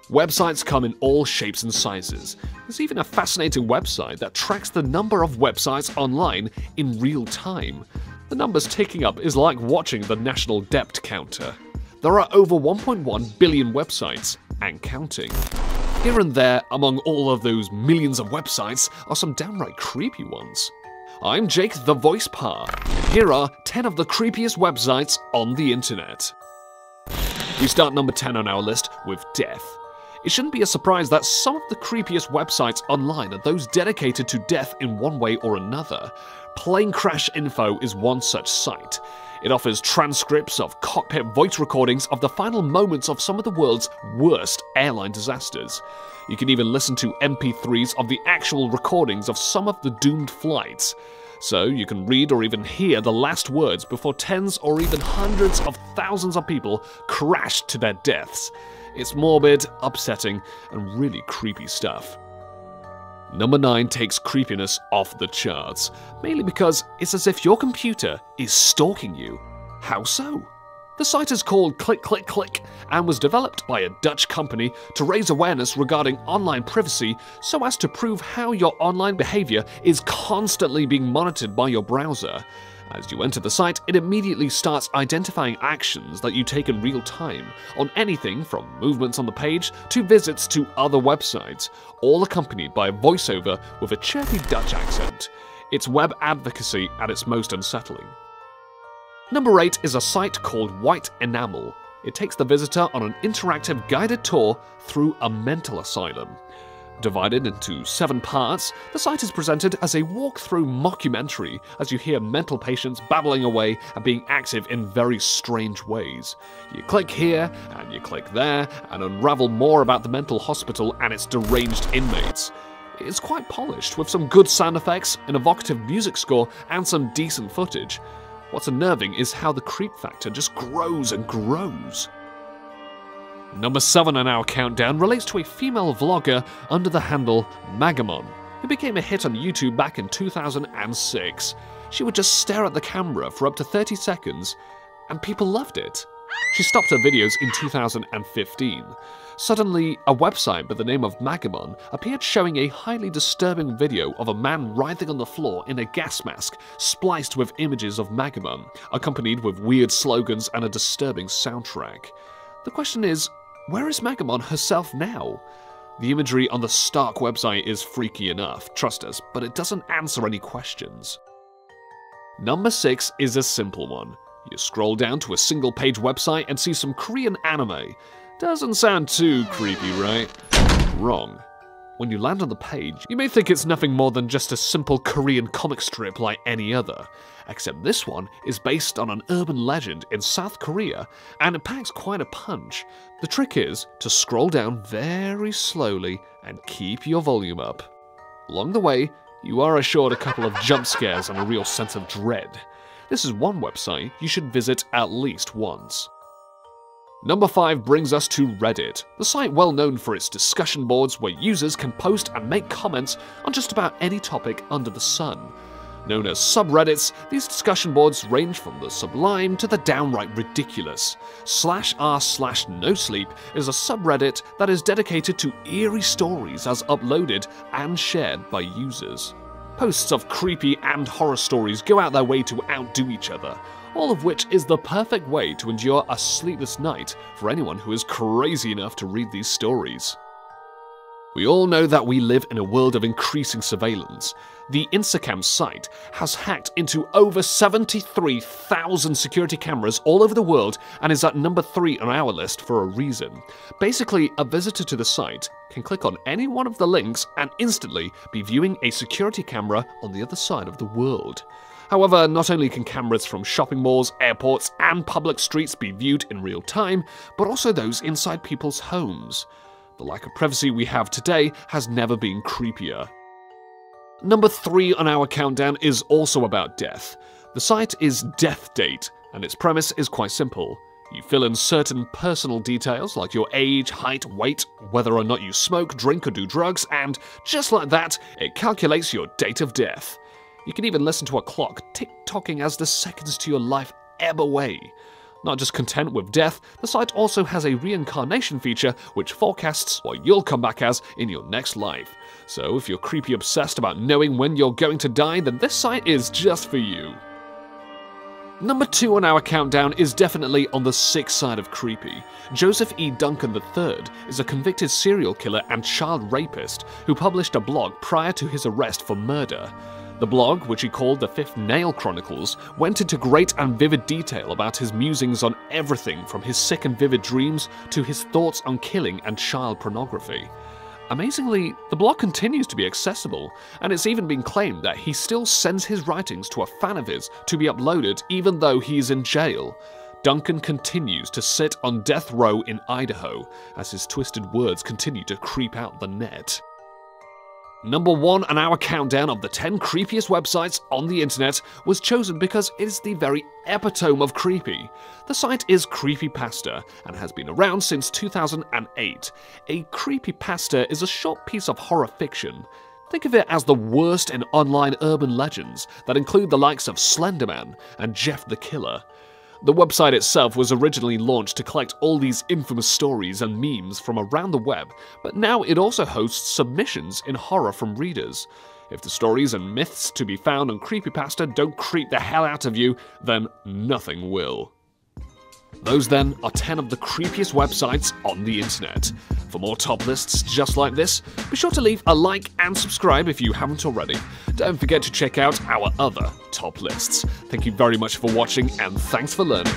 Websites come in all shapes and sizes. There's even a fascinating website that tracks the number of websites online in real time. The numbers ticking up is like watching the national debt counter. There are over 1.1 billion websites, and counting. Here and there, among all of those millions of websites, are some downright creepy ones. I'm Jake the Voice Par, and here are 10 of the creepiest websites on the internet. We start number 10 on our list with death. It shouldn't be a surprise that some of the creepiest websites online are those dedicated to death in one way or another. Plane Crash Info is one such site. It offers transcripts of cockpit voice recordings of the final moments of some of the world's worst airline disasters. You can even listen to MP3s of the actual recordings of some of the doomed flights. So you can read or even hear the last words before tens or even hundreds of thousands of people crash to their deaths. It's morbid, upsetting, and really creepy stuff. Number 9 takes creepiness off the charts, mainly because it's as if your computer is stalking you. How so? The site is called ClickClick and was developed by a Dutch company to raise awareness regarding online privacy so as to prove how your online behavior is constantly being monitored by your browser. As you enter the site, it immediately starts identifying actions that you take in real time, on anything from movements on the page to visits to other websites, all accompanied by a voiceover with a chirpy Dutch accent. It's web advocacy at its most unsettling. Number 8 is a site called White Enamel. It takes the visitor on an interactive guided tour through a mental asylum. Divided into 7 parts, the site is presented as a walkthrough mockumentary as you hear mental patients babbling away and being active in very strange ways. You click here and you click there and unravel more about the mental hospital and its deranged inmates. It's quite polished with some good sound effects, an evocative music score, and some decent footage. What's unnerving is how the creep factor just grows and grows. Number 7 on our countdown relates to a female vlogger under the handle Magnum, who became a hit on YouTube back in 2006. She would just stare at the camera for up to 30 seconds, and people loved it. She stopped her videos in 2015. Suddenly, a website by the name of Magnum appeared showing a highly disturbing video of a man writhing on the floor in a gas mask, spliced with images of Magnum, accompanied with weird slogans and a disturbing soundtrack. The question is, where is Magnum herself now? The imagery on the Stark website is freaky enough, trust us, but it doesn't answer any questions. Number 6 is a simple one. You scroll down to a single-page website and see some Korean anime. Doesn't sound too creepy, right? Wrong. When you land on the page, you may think it's nothing more than just a simple Korean comic strip like any other, except this one is based on an urban legend in South Korea, and it packs quite a punch. The trick is to scroll down very slowly and keep your volume up. Along the way, you are assured a couple of jump scares and a real sense of dread. This is one website you should visit at least once. Number 5 brings us to Reddit, the site well known for its discussion boards where users can post and make comments on just about any topic under the sun. Known as subreddits, these discussion boards range from the sublime to the downright ridiculous. /r/nosleep is a subreddit that is dedicated to eerie stories as uploaded and shared by users. Posts of creepy and horror stories go out their way to outdo each other, all of which is the perfect way to endure a sleepless night for anyone who is crazy enough to read these stories. We all know that we live in a world of increasing surveillance. The Insa site has hacked into over 73,000 security cameras all over the world and is at number 3 on our list for a reason. Basically, a visitor to the site can click on any one of the links and instantly be viewing a security camera on the other side of the world. However, not only can cameras from shopping malls, airports, and public streets be viewed in real time, but also those inside people's homes. The lack of privacy we have today has never been creepier. Number 3 on our countdown is also about death. The site is Death Date, and its premise is quite simple. You fill in certain personal details like your age, height, weight, whether or not you smoke, drink, or do drugs, and just like that, it calculates your date of death. You can even listen to a clock tick-tocking as the seconds to your life ebb away. Not just content with death, the site also has a reincarnation feature which forecasts what you'll come back as in your next life. So if you're creepy obsessed about knowing when you're going to die, then this site is just for you. Number 2 on our countdown is definitely on the sick side of creepy. Joseph E. Duncan III is a convicted serial killer and child rapist who published a blog prior to his arrest for murder. The blog, which he called the Fifth Nail Chronicles, went into great and vivid detail about his musings on everything from his sick and vivid dreams to his thoughts on killing and child pornography. Amazingly, the blog continues to be accessible, and it's even been claimed that he still sends his writings to a fan of his to be uploaded even though he is in jail. Duncan continues to sit on death row in Idaho as his twisted words continue to creep out the net. Number 1 on our countdown of the 10 creepiest websites on the internet was chosen because it is the very epitome of creepy. The site is Creepypasta and has been around since 2008. A creepypasta is a short piece of horror fiction. Think of it as the worst in online urban legends that include the likes of Slenderman and Jeff the Killer. The website itself was originally launched to collect all these infamous stories and memes from around the web, but now it also hosts submissions in horror from readers. If the stories and myths to be found on Creepypasta don't creep the hell out of you, then nothing will. Those then are 10 of the creepiest websites on the internet. For more top lists just like this, be sure to leave a like and subscribe if you haven't already. Don't forget to check out our other top lists. Thank you very much for watching and thanks for learning.